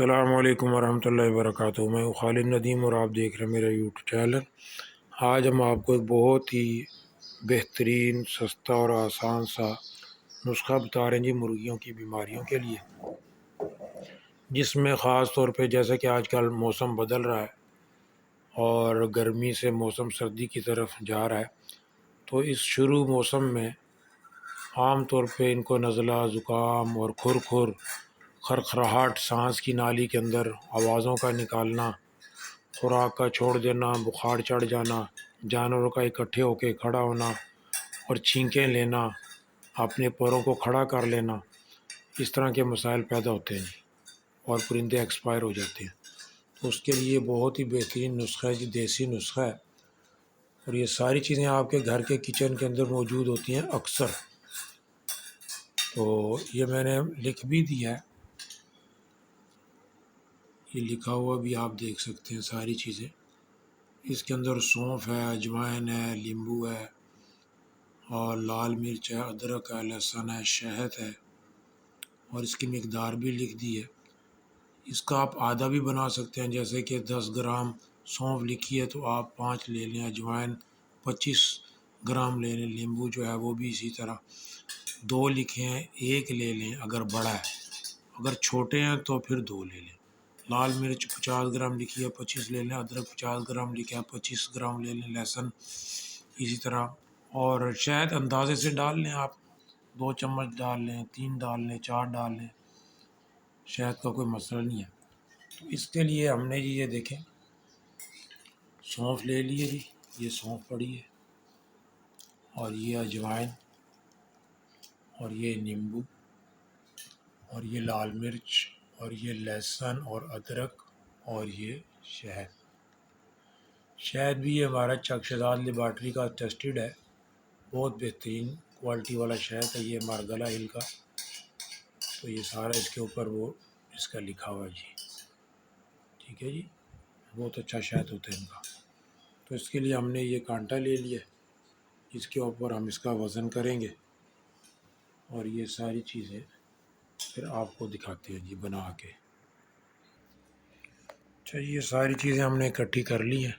السلام علیکم ورحمۃ اللہ وبرکاتہ۔ میں خالد ندیم اور آپ دیکھ رہے ہیں میرا یوٹیوب چینل۔ آج ہم آپ کو ایک بہت ہی بہترین، سستا اور آسان سا نسخہ بتا رہے ہیں جی مرغیوں کی بیماریوں کے لیے، جس میں خاص طور پہ جیسا کہ آج کل موسم بدل رہا ہے اور گرمی سے موسم سردی کی طرف جا رہا ہے، تو اس شروع موسم میں عام طور پہ ان کو نزلہ، زکام اور خرخراہٹ، سانس کی نالی کے اندر آوازوں کا نکالنا، خوراک کا چھوڑ دینا، بخار چڑھ جانا، جانوروں کا اکٹھے ہو کے کھڑا ہونا اور چھینکیں لینا، اپنے پروں کو کھڑا کر لینا، اس طرح کے مسائل پیدا ہوتے ہیں اور پرندے ایکسپائر ہو جاتے ہیں۔ تو اس کے لیے بہت ہی بہترین نسخہ ہے جی، دیسی نسخہ ہے، اور یہ ساری چیزیں آپ کے گھر کے کچن کے اندر موجود ہوتی ہیں اکثر۔ تو یہ میں نے لکھ بھی دیا ہے، یہ لکھا ہوا بھی آپ دیکھ سکتے ہیں ساری چیزیں۔ اس کے اندر سونف ہے، اجوائن ہے، لیمبو ہے اور لال مرچ ہے، ادرک ہے، لہسن ہے، شہد ہے، اور اس کی مقدار بھی لکھ دی ہے۔ اس کا آپ آدھا بھی بنا سکتے ہیں، جیسے کہ 10 گرام سونف لکھی ہے تو آپ 5 لے لیں، اجوائن 25 گرام لے لیں، لیمبو جو ہے وہ بھی اسی طرح 2 لکھے ہیں، 1 لے لیں اگر بڑا ہے، اگر چھوٹے ہیں تو پھر 2 لے لیں۔ لال مرچ 50 گرام لکھی ہے، 25 لے لیں، ادرک 50 گرام لکھا ہے، 25 گرام لے لیں، لہسن اسی طرح، اور شہد اندازے سے ڈال لیں، آپ 2 چمچ ڈال لیں، 3 ڈال لیں، 4 ڈال لیں، شہد کا کوئی مسئلہ نہیں ہے۔ تو اس کے لیے ہم نے جی یہ دیکھیں سونف لے لیے جی، یہ سونف پڑی ہے، اور یہ اجوائن، اور یہ نیمبو، اور یہ لال مرچ، اور یہ لہسن اور ادرک، اور یہ شہد۔ شہد بھی یہ ہمارا چک شداد لیبارٹری کا ٹیسٹڈ ہے، بہت بہترین کوالٹی والا شہد ہے یہ، مارگلا ہل کا۔ تو یہ سارا اس کے اوپر وہ اس کا لکھا ہوا ہے جی، ٹھیک ہے جی، بہت اچھا شہد ہوتا ہے ان کا۔ تو اس کے لیے ہم نے یہ کانٹا لے لیا، جس کے اوپر ہم اس کا وزن کریں گے، اور یہ ساری چیزیں پھر آپ کو دکھاتے ہیں جی بنا کے۔ اچھا، یہ ساری چیزیں ہم نے اکٹھی کر لی ہیں،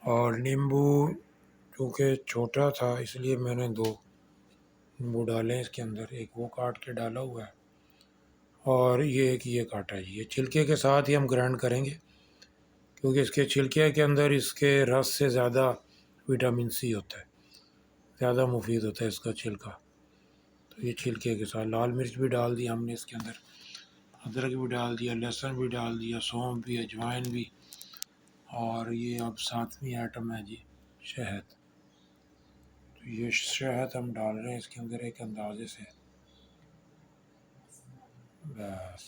اور نیمبو چونکہ چھوٹا تھا اس لیے میں نے 2 نیمبو ڈالے ہیں اس کے اندر، ایک وہ کاٹ کے ڈالا ہوا ہے اور یہ کاٹا ہے جی۔ یہ چھلکے کے ساتھ ہی ہم گرائنڈ کریں گے، کیونکہ اس کے چھلکے کے اندر اس کے رس سے زیادہ وٹامن سی ہوتا ہے، زیادہ مفید ہوتا ہے اس کا چھلکا۔ تو یہ چھلکے کے ساتھ لال مرچ بھی ڈال دیا ہم نے اس کے اندر، ادرک بھی ڈال دیا، لہسن بھی ڈال دیا، سونف بھی، اجوائن بھی، اور یہ اب 7ویں آئٹم ہے جی شہد۔ تو یہ شہد ہم ڈال رہے ہیں اس کے اندر ایک اندازے سے، بس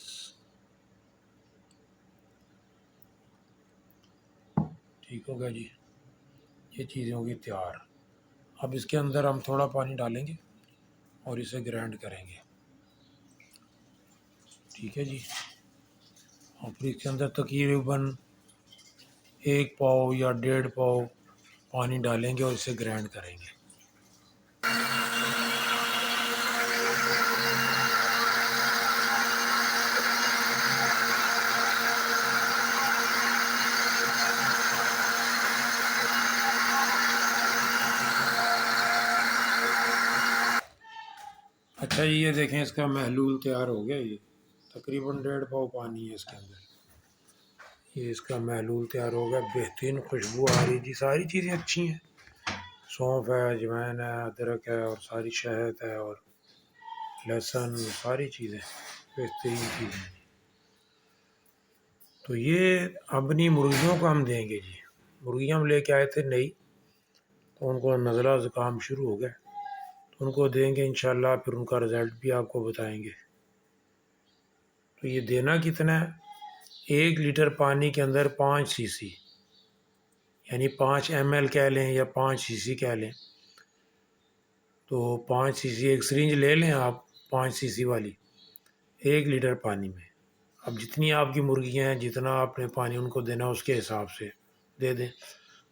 ٹھیک ہوگا جی، یہ چیزیں ہوگی تیار۔ اب اس کے اندر ہم تھوڑا پانی ڈالیں گے اور اسے گرائنڈ کریں گے، ٹھیک ہے جی۔ اور پھر اس کے اندر تقریباً 1 پاؤ یا 1.5 پاؤ پانی ڈالیں گے اور اسے گرائنڈ کریں گے۔ اچھا جی، یہ دیکھیں اس کا محلول تیار ہو گیا، یہ تقریباً 1.5 پاؤ پانی ہے اس کے اندر، یہ اس کا محلول تیار ہو گیا، بہترین خوشبو آ رہی جی، ساری چیزیں اچھی ہیں، سونف ہے، اجوائن ہے، ادرک ہے، اور ساری شہد ہے، اور لہسن، ساری چیزیں بہترین چیزیں ہیں۔ تو یہ اپنی مرغیوں کو ہم دیں گے جی، مرغیاں ہم لے کے آئے تھے نئی، تو ان کو نزلہ زکام شروع ہو گیا، تو ان کو دیں گے انشاءاللہ، پھر ان کا رزلٹ بھی آپ کو بتائیں گے۔ تو یہ دینا کتنا ہے؟ 1 لیٹر پانی کے اندر 5 سی سی، یعنی 5 ml کہہ لیں یا 5 سی سی کہہ لیں، تو 5 سی سی ایک سرنج لے لیں آپ، 5 سی سی والی 1 لیٹر پانی میں۔ اب جتنی آپ کی مرغیاں ہیں، جتنا آپ نے پانی ان کو دینا اس کے حساب سے دے دیں،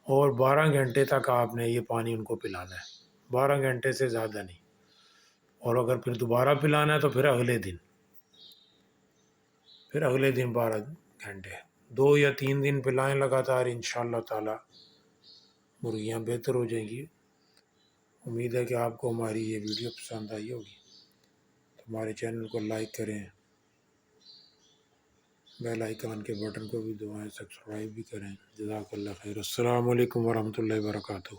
اور 12 گھنٹے تک آپ نے یہ پانی ان کو پلانا ہے، 12 گھنٹے سے زیادہ نہیں، اور اگر پھر دوبارہ پلانا ہے تو پھر اگلے دن۔ پھر اگلے دن 12 گھنٹے، 2 یا 3 دن پلائیں لگاتار، انشاءاللہ تعالی مرغیاں بہتر ہو جائیں گی۔ امید ہے کہ آپ کو ہماری یہ ویڈیو پسند آئی ہوگی، تو ہمارے چینل کو لائک کریں، بیل آئیکن کے بٹن کو بھی دبائیں، سبسکرائب بھی کریں۔ جزاک اللہ خیر۔ السلام علیکم ورحمۃ اللہ وبرکاتہ۔